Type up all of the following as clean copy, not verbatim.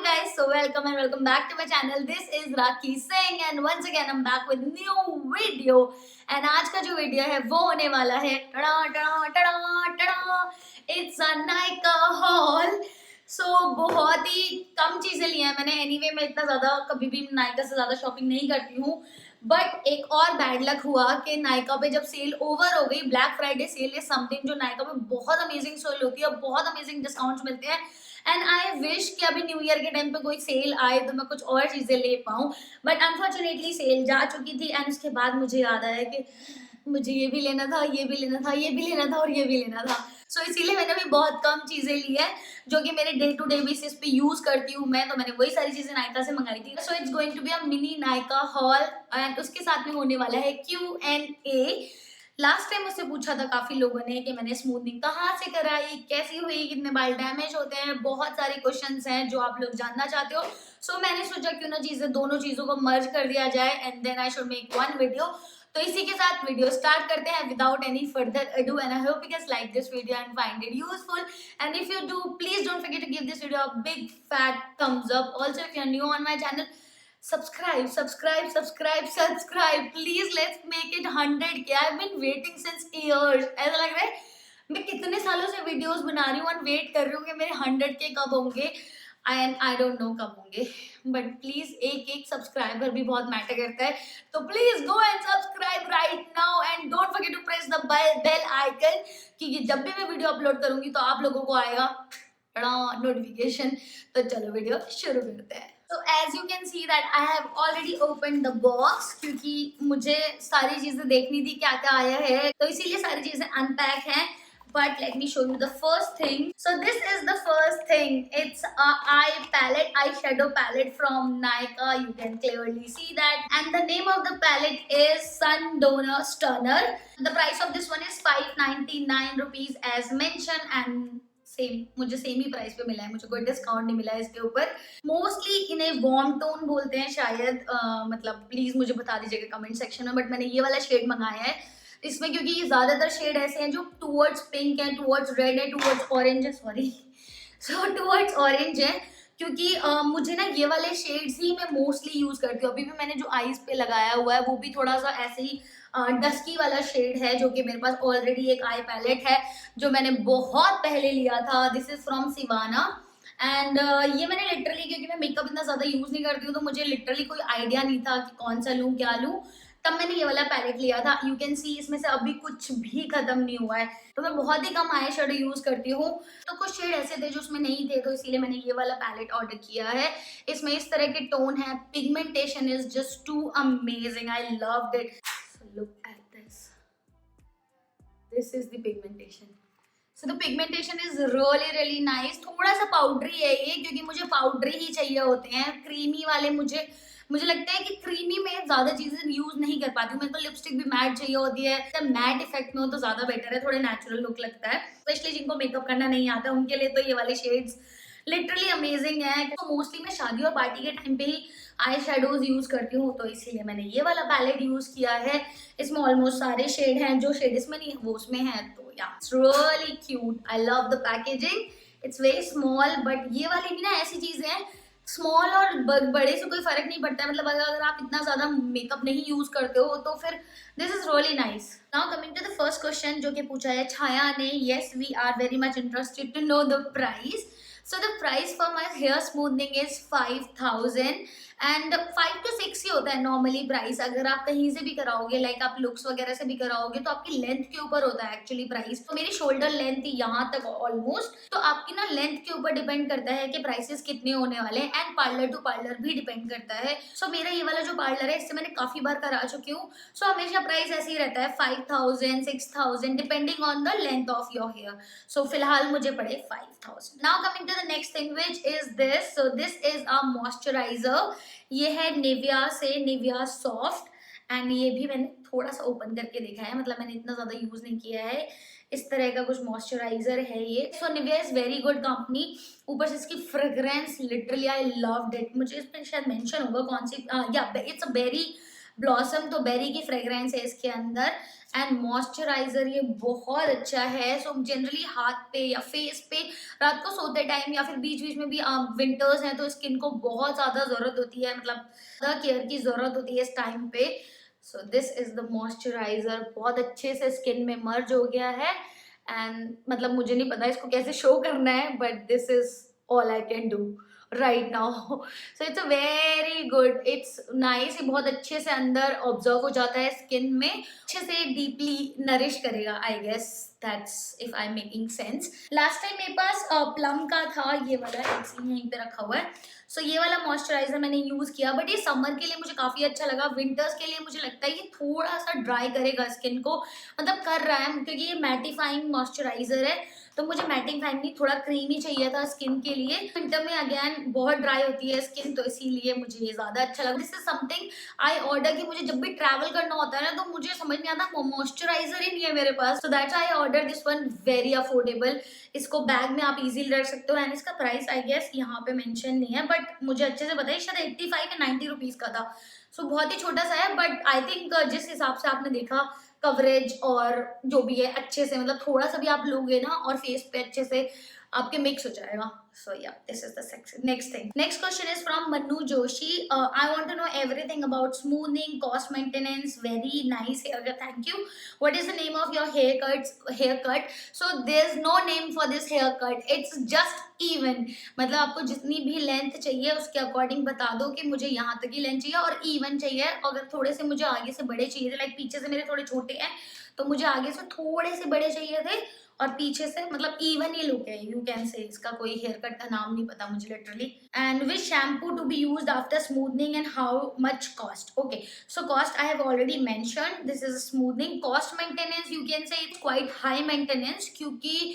guys, so welcome and welcome back to my channel. This is Rakhi Singh and once again I'm back with new video. And आज का जो video है वो होने वाला है टड़ा टड़ा टड़ा टड़ा इट्स अ नायका हॉल. बहुत ही कम चीजें ली हैं मैंने. एनीवे मैं इतना ज्यादा कभी भी नायका से ज्यादा शॉपिंग नहीं करती हूँ. बट एक और बैड लक हुआ कि नायका पे जब सेल ओवर हो गई, black Friday sale is something जो नायका पे बहुत अमेजिंग सेल होती है, बहुत अमेजिंग डिस्काउंट्स मिलते हैं. एंड आई विश कि अभी न्यू ईयर के टाइम पे कोई सेल आए तो मैं कुछ और चीजें ले पाऊँ. बट अनफॉर्चुनेटली सेल जा चुकी थी. एंड उसके बाद मुझे याद आया कि मुझे ये भी लेना था, ये भी लेना था, ये भी लेना था और ये भी लेना था. सो इसीलिए मैंने भी बहुत कम चीजें ली है जो कि मेरे डे टू डे बेसिस पे यूज करती हूँ मैं. तो मैंने वही सारी चीजें नायका से मंगाई थी. So it's going to be a mini Nykaa haul and उसके साथ में होने वाला है Q&A. लास्ट टाइम मुझसे पूछा था काफी लोगों ने कि मैंने स्मूथनिंग कहाँ से कराई, कैसी हुई, कितने बाल डैमेज होते हैं. बहुत सारे क्वेश्चंस हैं जो आप लोग जानना चाहते हो. सो मैंने सोचा क्यों ना दोनों चीजों को मर्ज कर दिया जाए and then I should make one video. तो इसी के साथ वीडियो स्टार्ट करते हैं without any further ado. And I hope you guys like this video and find it useful. And if you do, please don't forget to give this video a big fat thumbs up. Also, if you're new on my channel, subscribe. Please, let's make it 100K. I've been waiting since years. ऐसा लग रहा है मैं कितने सालों से videos बना रही हूँ और वेट कर रही हूँ कि मेरे 100K कब होंगे. आई डोंट नो कब होंगे. बट प्लीज एक सब्सक्राइबर भी बहुत मैटर करता है. तो please go and subscribe right now and don't forget to press the bell icon क्योंकि जब भी मैं वीडियो अपलोड करूंगी तो आप लोगों को आएगा नोटिफिकेशन. तो चलो वीडियो शुरू करते हैं. So as you can see that I have already opened the box क्योंकि मुझे सारी चीजें देखनी थी क्या क्या आया है, तो इसीलिए सारी चीजें अनपैक हैं. But let me show you the first thing. So this is the first thing. It's a eyeshadow palette from Nykaa. You can clearly see that. And the name of the palette is Sun Donor Stunner. The price of this one is 599 rupees as mentioned. And मुझे same ही price पे मिला है, मुझे कोई discount नहीं मिला है इसके ऊपर. मोस्टली इन्हें वार्म टोन बोलते हैं शायद. मतलब प्लीज मुझे बता दीजिएगा कमेंट सेक्शन में. बट मैंने ये वाला शेड मंगाया है इसमें क्योंकि ये ज्यादातर शेड ऐसे हैं जो टूवर्ड्स पिंक है, टूवर्ड्स रेड है, टूवर्ड्स ऑरेंज है. टूवर्ड्स ऑरेंज है क्योंकि मुझे ना ये वाले शेड्स ही मैं मोस्टली यूज करती हूँ. अभी भी मैंने जो आईज पे लगाया हुआ है वो भी थोड़ा सा ऐसे ही डस्की वाला शेड है जो कि मेरे पास ऑलरेडी एक आई पैलेट है जो मैंने बहुत पहले लिया था. This is from Siwana. And ये मैंने लिटरली, क्योंकि मैं मेकअप इतना ज्यादा यूज नहीं करती हूँ तो मुझे लिटरली कोई आइडिया नहीं था कि कौन सा लूँ क्या लूँ, तब मैंने ये वाला पैलेट लिया था. यू कैन सी इसमें से अभी कुछ भी खत्म नहीं हुआ है. तो मैं बहुत ही कम आई शेडो यूज करती हूँ. तो कुछ शेड ऐसे थे जो उसमें नहीं थे तो इसीलिए मैंने ये वाला पैलेट ऑर्डर किया है. इसमें इस तरह के टोन है. Pigmentation is just too amazing. I loved it. Look at this is the pigmentation. So the pigmentation is really nice. थोड़ा सा पाउडरी है ये क्योंकि मुझे पाउडरी ही चाहिए होते हैं. क्रीमी वाले मुझे लगता है कि क्रीमी में ज्यादा चीजें यूज नहीं कर पाती हूँ. मेरे को लिपस्टिक भी मैट चाहिए होती है. तो मैट इफेक्ट में हो तो ज्यादा बेटर है, थोड़े नेचुरल लुक लगता है. स्पेशली जिनको मेकअप करना नहीं आता उनके लिए तो ये वाले शेड्स लिटरली अमेजिंग है. तो मोस्टली मैं शादी और पार्टी के टाइम पे ही आई शेडोज यूज करती हूँ तो इसीलिए मैंने ये वाला पैलेट यूज किया है. इसमें ऑलमोस्ट सारे शेड हैं. जो शेड इसमें नहीं है वो उसमें है. तो या it's really cute. I love the packaging. It's very small but ये वाली भी ना ऐसी चीजें हैं, स्मॉल और बड़े से कोई फर्क नहीं पड़ता है. मतलब अगर आप इतना ज्यादा मेकअप नहीं यूज करते हो तो फिर this is really nice. Now coming to the first question जो कि पूछा है छाया ने. Yes, we are very much interested to know the price. So the price for my hair smoothing is 5,000 and 5 to 6 ही होता है नॉर्मली प्राइस. अगर आप कहीं से भी कराओगे, लाइक आप लुक्स वगैरह से भी कराओगे तो आपकी लेंथ के ऊपर होता है एक्चुअली प्राइस. तो मेरी शोल्डर लेंथ थी यहाँ तक ऑलमोस्ट. तो आपकी ना लेंथ के ऊपर डिपेंड करता है कि प्राइसेस कितने होने वाले हैं. एंड पार्लर टू पार्लर भी डिपेंड करता है. सो मेरा ये वाला जो पार्लर है इससे मैंने काफी बार करा चुकी हूँ. सो हमेशा प्राइस ऐसे ही रहता है 5,000 6,000 depending on the length of your hair. So फिलहाल मुझे पड़े 5,000. Now coming to the next thing which is this. So this is a moisturiser. ये है निविया से, निविया सॉफ्ट. एंड ये भी मैंने थोड़ा सा ओपन करके देखा है, मतलब मैंने इतना ज्यादा यूज नहीं किया है. इस तरह का कुछ मॉइस्चराइजर है ये. So Nivea is very good company. ऊपर से इसकी fragrance literally I loved it. मुझे इसमें शायद मेंशन होगा कौन सी. या इट्स अ बेरी ब्लॉसम तो बेरी की फ्रेग्रेंस है इसके अंदर। एंड मॉइस्चराइजर ये बहुत अच्छा है। सो जनरली हाथ पे या फेस पे रात को सोते टाइम या फिर बीच बीच में भी विंटर्स हैं तो स्किन को बहुत ज्यादा जरूरत होती है, मतलब ज्यादा केयर की जरूरत होती है इस टाइम पे। सो दिस इज द मॉइस्चराइजर, बहुत अच्छे से स्किन में मर्ज हो गया है। एंड मतलब मुझे नहीं पता इसको कैसे शो करना है, but this is all I can do right now. So it's a very good, it's nice, ये बहुत अच्छे से अंदर ऑब्जर्व हो जाता है स्किन में, अच्छे से डीपली नरिश करेगा। I guess that's if I am making sense. Last time मेरे पास प्लम का था ये वाला, यहीं पे रखा हुआ है। सो ये वाला मॉइस्चराइजर मैंने यूज किया, बट ये समर के लिए मुझे काफी अच्छा लगा। विंटर्स के लिए मुझे लगता है ये थोड़ा सा ड्राई करेगा स्किन को, मतलब कर रहा है, क्योंकि ये मैटिफाइंग मॉइस्चराइजर है तो मुझे मैटिफाइंग नहीं, थोड़ा क्रीमी चाहिए था स्किन के लिए। विंटर में अगेन बहुत ड्राई होती है स्किन, तो इसीलिए मुझे ये ज्यादा अच्छा लगा। This is something I order, कि मुझे जब भी ट्रैवल करना होता है ना तो मुझे समझ नहीं आता मॉइस्चराइजर ही नहीं है मेरे पास, so that's I order this one. Very affordable, इसको बैग में आप इजीली रख सकते हो। एंड इसका प्राइस आई गेस यहाँ पे मेंशन नहीं है, बट मुझे अच्छे से पता है शायद 85 या 90 रुपीज का था। सो बहुत ही छोटा सा है, बट आई थिंक जिस हिसाब से आपने देखा कवरेज और जो भी है अच्छे से, मतलब थोड़ा सा भी आप लोगे ना और फेस पे अच्छे से आपके मिक्स हो जाएगा। So yeah, this is the next thing. Next question is from Manu Joshi. I want to know everything about smoothing, cost maintenance. Very nice haircut. Thank you. What is the name of your haircut? So there's no name for this haircut. It's just even. मतलब आपको जितनी भी length चाहिए उसके according बता दो कि मुझे यहाँ तक ही लेंथ चाहिए और इवन चाहिए। अगर थोड़े से मुझे आगे से बड़े चाहिए थे, लाइक पीछे से मेरे थोड़े छोटे हैं तो मुझे आगे से थोड़े से बड़े चाहिए थे और पीछे से मतलब इवन ही लुक है, यू कैन से। इसका कोई हेयर कट का नाम नहीं पता मुझे literally. And which shampoo to be used after smoothening and how much cost? Okay, so cost I have already mentioned, this is smoothening. Cost maintenance you can say it's quite high maintenance, क्योंकि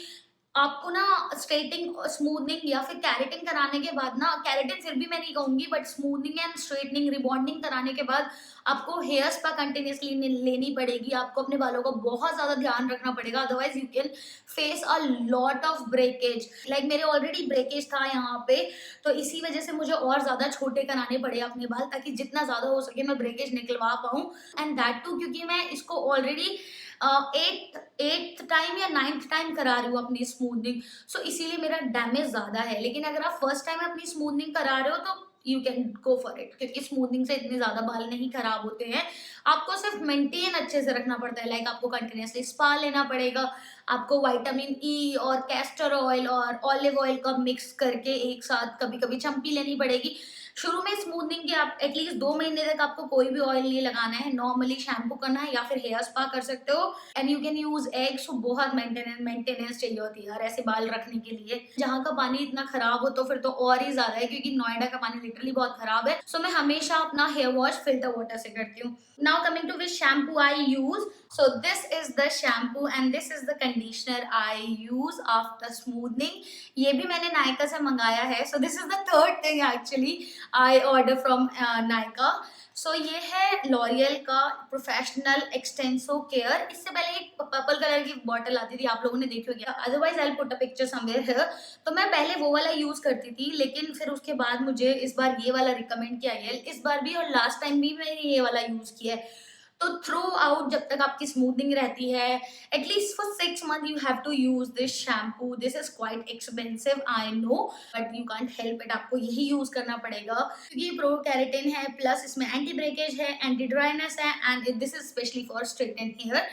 आपको ना straightening, smoothening या फिर keratin कराने के बाद ना, keratin फिर भी मैं नहीं कहूंगी, but smoothening and straightening, rebonding कराने के बाद आपको हेयर स्पा कंटिन्यूसली लेनी पड़ेगी। आपको अपने बालों का बहुत ज्यादा ध्यान रखना पड़ेगा, otherwise you can face a lot of breakage. Like मेरे ऑलरेडी ब्रेकेज था यहाँ पे, तो इसी वजह से मुझे और ज्यादा छोटे कराने पड़े अपने बाल, ताकि जितना ज्यादा हो सके मैं ब्रेकेज निकलवा पाऊँ। एंड दैट टू क्योंकि मैं इसको ऑलरेडी एट्थ टाइम या 9th टाइम करा रही हूँ अपनी स्मूथनिंग, सो इसीलिए मेरा डैमेज ज्यादा है। लेकिन अगर आप फर्स्ट टाइम अपनी स्मूथनिंग करा रहे हो तो you can go for it, क्योंकि स्मूथनिंग से इतने ज्यादा बाल नहीं खराब होते हैं। आपको सिर्फ मेंटेन अच्छे से रखना पड़ता है, लाइक आपको कंटिन्यूसली स्पा लेना पड़ेगा, आपको विटामिन ई और कैस्टर ऑयल और ऑलिव ऑयल का मिक्स करके एक साथ, कभी कभी चम्पी लेनी पड़ेगी। शुरू में स्मूथनिंग के आप एटलीस्ट 2 महीने तक आपको कोई भी ऑयल नहीं लगाना है, नॉर्मली शैम्पू करना है या फिर हेयर स्पा कर सकते हो। And you can use eggs, तो बहुत मेंटेनेंस चाहिए होती है यार ऐसे बाल रखने के लिए। जहाँ का पानी इतना खराब हो तो फिर तो और ही ज्यादा है, क्योंकि नोएडा का पानी लिटरली बहुत खराब है। सो मैं हमेशा अपना हेयर वॉश फिल्टर वाटर से करती हूँ। Now coming to which shampoo I use, so this is the shampoo and this is the conditioner I use after smoothing. ये भी मैंने नायका से मंगाया है, so this is the third thing actually I order from Nykaa. सो ये है L'Oréal का professional Xtenso care. इससे पहले एक पर्पल कलर की बॉटल आती थी, आप लोगों ने देखी होगी, otherwise I put a picture somewhere here. तो मैं पहले वो वाला यूज करती थी, लेकिन फिर उसके बाद मुझे इस बार ये वाला रिकमेंड किया गया, इस बार भी और लास्ट टाइम भी मैंने ये वाला यूज किया है। तो थ्रू आउट जब तक आपकी स्मूथनिंग रहती है, at least for 6 month you have to use this shampoo. This is quite expensive I know, but you can't help it, आपको यही यूज करना पड़ेगा, क्योंकि प्रो कैरेटिन है, प्लस इसमें एंटी ब्रेकेज है, एंटी ड्राइनेस है, and this is specially for straighten hair.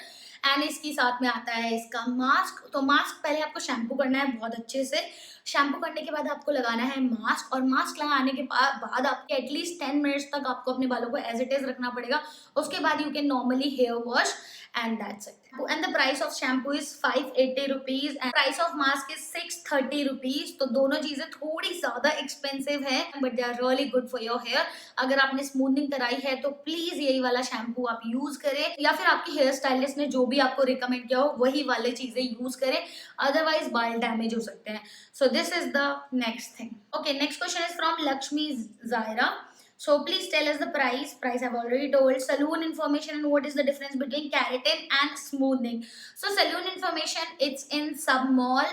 And इसके साथ में आता है इसका मास्क। तो मास्क पहले आपको शैम्पू करना है बहुत अच्छे से, शैम्पू करने के बाद आपको लगाना है मास्क, और मास्क लगाने के बाद आपके एटलीस्ट 10 मिनट्स तक आपको अपने बालों को एज इट इज रखना पड़ेगा। उसके बाद you can normally hair wash and that's it. And the price of shampoo is 580 rupees and price of mask is 630 rupees. तो दोनों चीजें थोड़ी ज्यादा एक्सपेंसिव है, but they are really good for your hair. अगर आपने स्मूथनिंग कराई है तो प्लीज यही वाला शैम्पू आप यूज करें, या फिर आपकी हेयर स्टाइलिस्ट ने जो भी आपको रिकमेंड किया हो वही वाले चीजें यूज करें, अदरवाइज बाल डैमेज हो सकते हैं। सो this is the next thing. Okay, next question is from Lakshmi Zaira. So please tell us the price. Price I've already told. Saloon information and what is the difference between keratin and smoothing. So saloon information, it's in Sub Mall,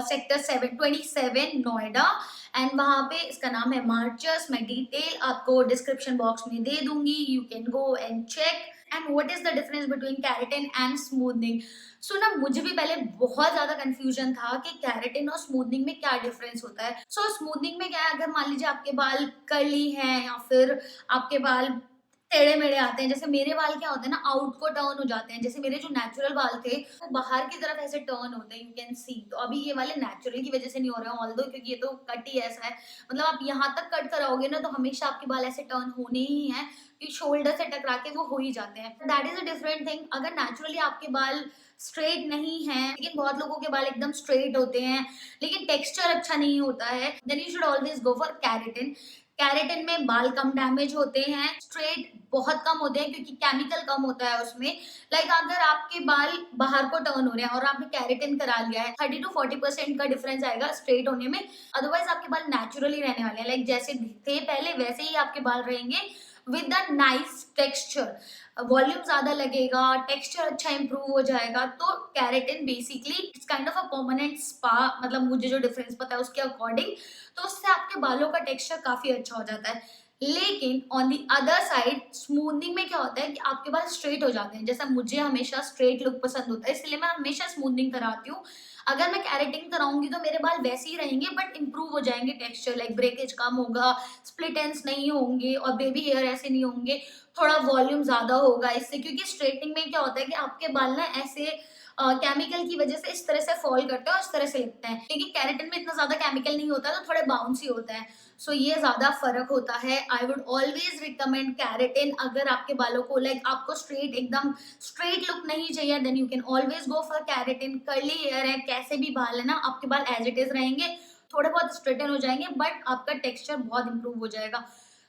sector 727 Noida, and वहां पे इसका नाम है marchers. मैं detail आपको description box में दे दूंगी. You can go and check. And what is the difference between keratin and smoothening. So ना मुझे भी पहले बहुत ज्यादा कंफ्यूजन था कि कैरेटिन और स्मूथनिंग में क्या डिफरेंस होता है. सो स्मूथनिंग में क्या है, अगर मान लीजिए आपके बाल कर्ली हैं या फिर आपके बाल टेढ़े मेढ़े आते हैं, जैसे मेरे बाल क्या होते हैं ना, आउट को टर्न हो जाते हैं. जैसे मेरे जो नेचुरल बाल थे वो बाहर की तरफ ऐसे टर्न होते हैं, यू कैन सी. तो अभी ये वाले नेचुरल की वजह से नहीं हो रहे हैं ऑल्दो, क्योंकि ये तो कट ही ऐसा है. मतलब आप यहाँ तक कट कराओगे ना तो हमेशा आपके बाल ऐसे टर्न होने ही हैं, कि शोल्डर से टकरा के वो हो ही जाते हैं. That is a different thing. अगर नेचुरली आपके बाल स्ट्रेट नहीं है, लेकिन बहुत लोगों के बाल एकदम स्ट्रेट होते हैं लेकिन टेक्सचर अच्छा नहीं होता है, then you should always go for keratin. Keratin में बाल कम डैमेज होते हैं, स्ट्रेट बहुत कम होते हैं क्योंकि केमिकल कम होता है उसमें. लाइक अगर आपके बाल बाहर को टर्न हो रहे हैं और आपने कैरेटिन करा लिया है, 30 to 40% का डिफरेंस आएगा स्ट्रेट होने में. अदरवाइज आपके बाल नेचुरली रहने वाले हैं, लाइक जैसे थे पहले वैसे ही आपके बाल रहेंगे with a nice texture. Volume ज्यादा लगेगा, टेक्सचर अच्छा इंप्रूव हो जाएगा. तो keratin basically it's kind of a permanent spa, मतलब मुझे जो डिफरेंस पता है उसके अकॉर्डिंग, तो उससे आपके बालों का टेक्सचर काफी अच्छा हो जाता है. लेकिन on the other side smoothening में क्या होता है कि आपके बाल स्ट्रेट हो जाते हैं. जैसा मुझे हमेशा स्ट्रेट लुक पसंद होता है, इसलिए मैं हमेशा स्मूथनिंग कराती हूँ. अगर मैं कैरेटिन कराऊंगी तो मेरे बाल वैसे ही रहेंगे बट इंप्रूव हो जाएंगे टेक्सचर, लाइक ब्रेकेज कम होगा, स्प्लिट एंड्स नहीं होंगे और बेबी हेयर ऐसे नहीं होंगे. थोड़ा वॉल्यूम ज्यादा होगा इससे, क्योंकि स्ट्रेटनिंग में क्या होता है कि आपके बाल ना ऐसे केमिकल की वजह से इस तरह से फॉल करते हैं और इस तरह से लगते हैं. क्योंकि कैरेटिन में इतना ज्यादा केमिकल नहीं होता तो थोड़े बाउंसी होता है. सो ये ज्यादा फर्क होता है. I would always recommend keratin. अगर आपके बालों को लाइक आपको स्ट्रेट एकदम स्ट्रेट लुक नहीं चाहिए, then you can always go for keratin. Curly hair है, कैसे भी बाल है ना, आपके बाल एज इट इज रहेंगे, थोड़े बहुत स्ट्रेटन हो जाएंगे बट आपका टेक्सचर बहुत इंप्रूव हो जाएगा.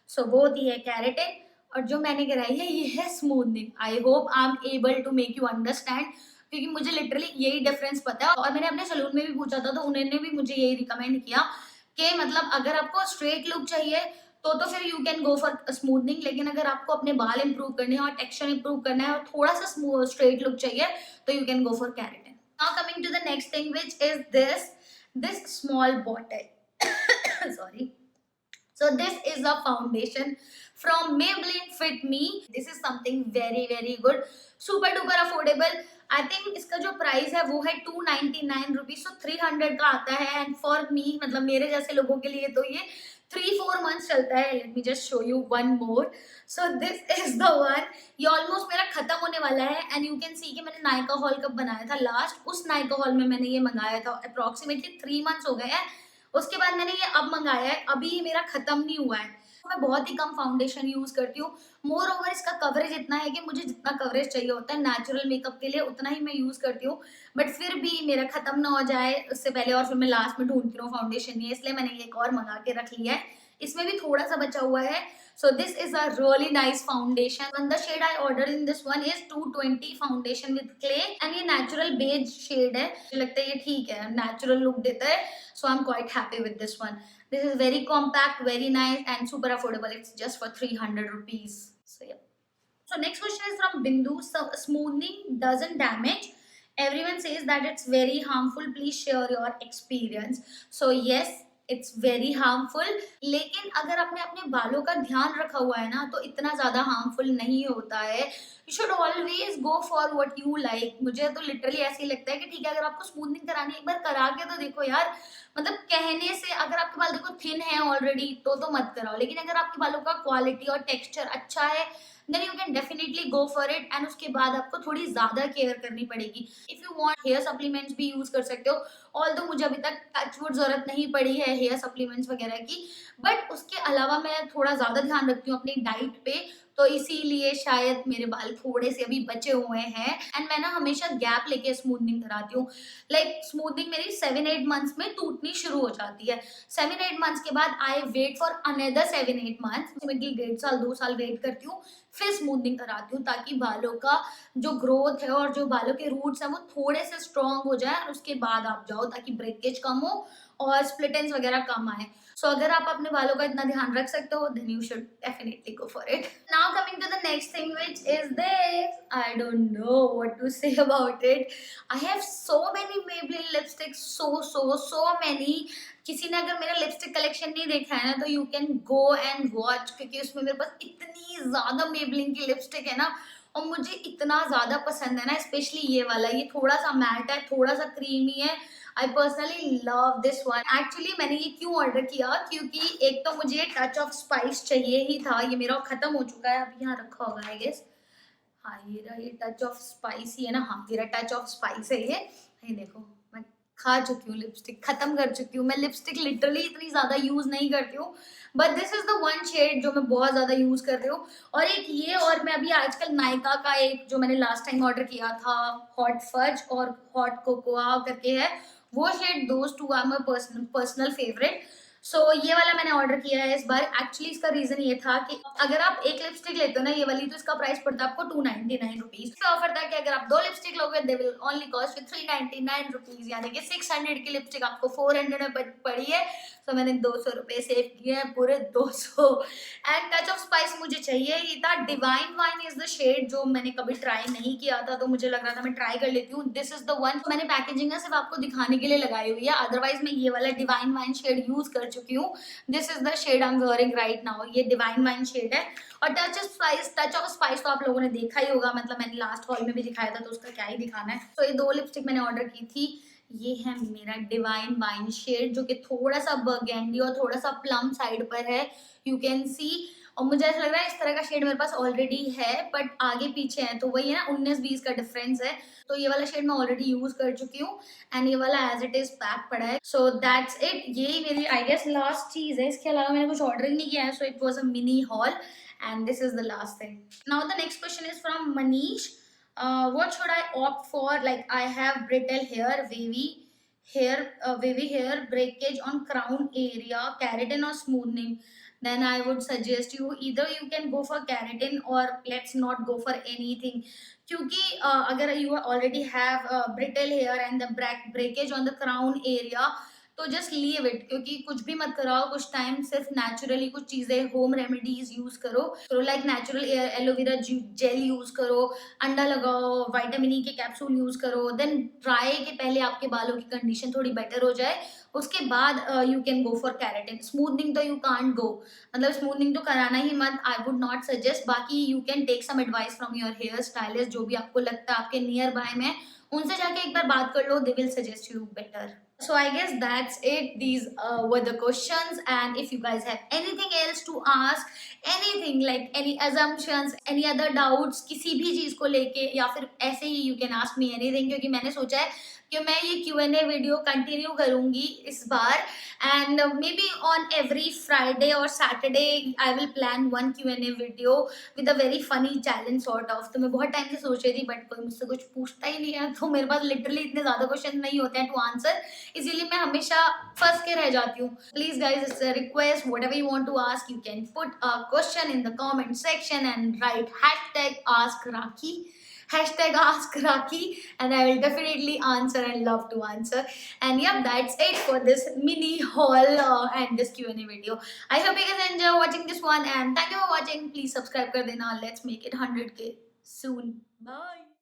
सो वो दी है कैरेटिन, और जो मैंने कराई है ये है smoothening. I hope I am able to make you understand, क्योंकि मुझे लिटरली यही डिफरेंस पता है. और मैंने अपने सलून में भी पूछा था तो उन्होंने भी मुझे यही रिकमेंड किया कि मतलब अगर आपको स्ट्रेट लुक चाहिए तो फिर you can go for smoothening. लेकिन अगर आपको अपने बाल इंप्रूव करने हैं और टेक्सचर इंप्रूव करना है और थोड़ा सा स्ट्रेट लुक चाहिए तो you can go for keratin. Now coming to the next thing which is this small bottle. Sorry. So this is a foundation from Maybelline Fit Me. This is something very good, super duper affordable. I think इसका जो price है वो है 299 rupees, so 300 का आता है. And for me, मतलब मेरे जैसे लोगों के लिए तो ये 3-4 मंथ्स चलता है. Let me just show you one more. So this is the one. ये ऑलमोस्ट मेरा खत्म होने वाला है. एंड यू कैन सी कि मैंने नायका हॉल कब बनाया था लास्ट, उस नायका हॉल में मैंने ये मंगाया था. अप्रोक्सीमेटली 3 मंथ्स हो गए हैं. उसके बाद मैंने ये अब मंगाया है, अभी ये मेरा खत्म नहीं हुआ है. मैं बहुत ही कम फाउंडेशन यूज करती हूँ. मोर ओवर इसका कवरेज इतना है कि मुझे जितना कवरेज चाहिए होता है नेचुरल मेकअप के लिए उतना ही मैं यूज करती हूँ. बट फिर भी मेरा खत्म ना हो जाए उससे पहले और फिर मैं लास्ट में ढूंढती हूँ फाउंडेशन नहीं है, इसलिए मैंने ये एक और मंगा के रख लिया है. इसमें भी थोड़ा सा बचा हुआ है. So this is a really nice foundation. And the shade I ordered in this one is 220 foundation with clay. And ये natural beige shade है. मुझे लगता है ये ठीक है, natural look देता है. So I'm quite happy with this one. This is very compact, very nice and super affordable. It's just for 300 rupees. So yeah. So next question is from Bindu. So smoothing doesn't damage. Everyone says that it's very harmful. Please share your experience. So yes, it's very harmful. लेकिन अगर आपने अपने बालों का ध्यान रखा हुआ है ना तो इतना ज्यादा हार्मफुल नहीं होता है. You should always go for what you like. मुझे तो लिटरली ऐसे ही लगता है कि ठीक है, अगर आपको स्मूथनिंग करानी है एक बार करा के तो देखो यार. मतलब कहने से, अगर आपके बाल देखो थिन है ऑलरेडी तो मत कराओ. लेकिन अगर आपके बालों का क्वालिटी और टेक्सचर अच्छा है then you can definitely go for it. And उसके बाद आपको थोड़ी ज्यादा केयर करनी पड़ेगी. If you want hair supplements भी यूज कर सकते हो. ऑल्दो मुझे अभी तक टचवुड जरूरत नहीं पड़ी है हेयर सप्लीमेंट्स वगैरह की, बट उसके अलावा मैं थोड़ा ज्यादा ध्यान रखती हूँ अपनी डाइट पे, तो इसीलिए शायद मेरे बाल थोड़े से अभी बचे हुए हैं. एंड मैं ना हमेशा गैप लेके स्मूथनिंग कराती हूँ. लाइक स्मूथनिंग मेरी 7-8 मंथ्स में टूटनी शुरू हो जाती है. 7-8 मंथ्स के बाद I wait for another 7-8 months, मैं 1.5 साल 2 साल वेट करती हूँ, फिर स्मूथनिंग कराती हूँ, ताकि बालों का जो ग्रोथ है और जो बालों के रूट्स हैं वो थोड़े से स्ट्रॉन्ग हो जाए. और उसके बाद आप जाओ ताकि ब्रेकेज कम हो और स्प्लिट एंड्स वगैरह कम आए। सो अगर आप अपने बालों का इतना ध्यान रख सकते हो, then you should definitely go for it. Now coming to the next thing which is this, I don't know what to say about it. I have so many Maybelline lipsticks, so many. किसी ने अगर मेरा lipstick collection नहीं देखा है ना, तो you can go and watch, क्योंकि उसमें मेरे पास इतनी ज्यादा Maybelline की लिपस्टिक है ना, और मुझे इतना ज्यादा पसंद है ना, स्पेशली ये वाला। ये थोड़ा सा मैट है, थोड़ा सा क्रीमी है। I personally love this one. Actually मैंने ये क्यों ऑर्डर किया, क्योंकि एक तो मुझे टच ऑफ स्पाइस चाहिए ही था। ये मेरा खत्म हो चुका है, अभी यहाँ रखा होगा आई गेस। हाँ ये रहा, ये टच ऑफ स्पाइस ही है ना, हाँ मेरा टच ऑफ स्पाइस है ये देखो। मैं खा चुकी हूँ लिपस्टिक, खत्म कर चुकी हूँ। मैं लिपस्टिक लिटरली इतनी ज्यादा यूज नहीं करती हूँ, but this is the one shade जो मैं बहुत ज्यादा यूज कर रही हूँ। और एक ये, और मैं अभी आजकल नायका का एक जो मैंने लास्ट टाइम ऑर्डर किया था, हॉट फज और हॉट कोकोआ करके है, वो shade, those two are my personal favourite. So ये वाला मैंने ऑर्डर किया है इस बार। एक्चुअली इसका रीजन ये था कि अगर आप एक लिपस्टिक लेते हो ना ये वाली, तो इसका प्राइस पड़ता है आपको 299 रुपीज। इसका ऑफर था कि अगर आप 2 लिपस्टिक लोगे they will only cost 399 rupees, यानी कि 600 की लिपस्टिक आपको 400 में पड़ी है। तो मैंने 200 रुपए सेव किए हैं, पूरे 200। एंड टच ऑफ स्पाइस मुझे चाहिए ही था। Divine wine is the shade जो मैंने कभी ट्राई नहीं किया था, तो मुझे लग रहा था मैं ट्राई कर लेती हूँ। This is the one. मैंने पैकेजिंग ना सिर्फ आपको दिखाने के लिए लगाई हुई है, अदरवाइज मैं ये वाला डिवाइन वाइन शेड यूज कर चुकी हूँ। This is the shade I am wearing right now. ये डिवाइन वाइन शेड है। और टच ऑफ स्पाइस तो आप लोगों ने देखा ही होगा, मतलब मैंने लास्ट हॉल में भी दिखाया था, तो उसका क्या ही दिखाना है। तो ये 2 लिपस्टिक मैंने ऑर्डर की थी। ये है मेरा डिवाइन वाइन शेड, जो कि थोड़ा सा बर्गेंडी और थोड़ा सा प्लम साइड पर है, यू कैन सी। और मुझे ऐसा लग रहा है इस तरह का शेड मेरे पास ऑलरेडी है, बट आगे पीछे है, तो वही है ना, 19-20 का डिफरेंस है। तो ये वाला शेड मैं ऑलरेडी यूज कर चुकी हूँ, एंड ये वाला एज इट इज पैक पड़ा है। So that's it. यही मेरी आई गेस लास्ट चीज है। इसके अलावा मैंने कुछ ऑर्डर नहीं किया है, so it was a mini hall, and this is the last thing. Now the next question is from Manish. What should I opt for? Like I have brittle hair, wavy hair, breakage on crown area, keratin or smoothing. Then I would suggest you either you can go for keratin or let's not go for anything. क्योंकि अगर you already have brittle hair and the breakage on the crown area, तो just leave it, क्योंकि कुछ भी मत कराओ कुछ time, सिर्फ नेचुरली कुछ चीजें, होम रेमेडीज यूज करो। तो like natural aloe vera gel use करो, अंडा लगाओ, विटामिन ई के कैप्सूल यूज करो। देन ट्राई के पहले आपके बालों की कंडीशन थोड़ी बेटर हो जाए, उसके बाद you can go for keratin. Smoothening तो यू कांट गो, मतलब स्मूथनिंग तो कराना ही मत, आई वुड नॉट सजेस्ट। बाकी you can take some advice from your hair stylist, जो भी आपको लगता है आपके नियर बाय में, उनसे जाके एक बार बात कर लो, they will suggest you better. So I guess that's it. These were the questions, and if you guys have anything else to ask, anything like any assumptions, any other doubts किसी भी चीज को लेके, या फिर ऐसे ही you can ask me anything, क्योंकि मैंने सोचा है कि मैं ये Q&A वीडियो कंटिन्यू करूंगी इस बार, and maybe on every Friday और Saturday I will plan one Q&A video with a very funny challenge sort of. तो मैं बहुत टाइम से सोच रही थी, बट कोई मुझसे कुछ पूछता ही नहीं है, तो मेरे पास लिटरली इतने ज्यादा क्वेश्चन नहीं होते हैं टू आंसर, इसीलिए मैं हमेशा फंस के रह जाती हूँ। Please guys, it's a request, whatever you want to ask you can put a question in the comment section and write #AskRakhi, #AskRakhi, and I will definitely answer and love to answer. And yeah, that's it for this mini haul and this Q&A video. I hope you guys enjoy watching this one, and thank you for watching. Please subscribe kar dena. Let's make it 100K soon. Bye.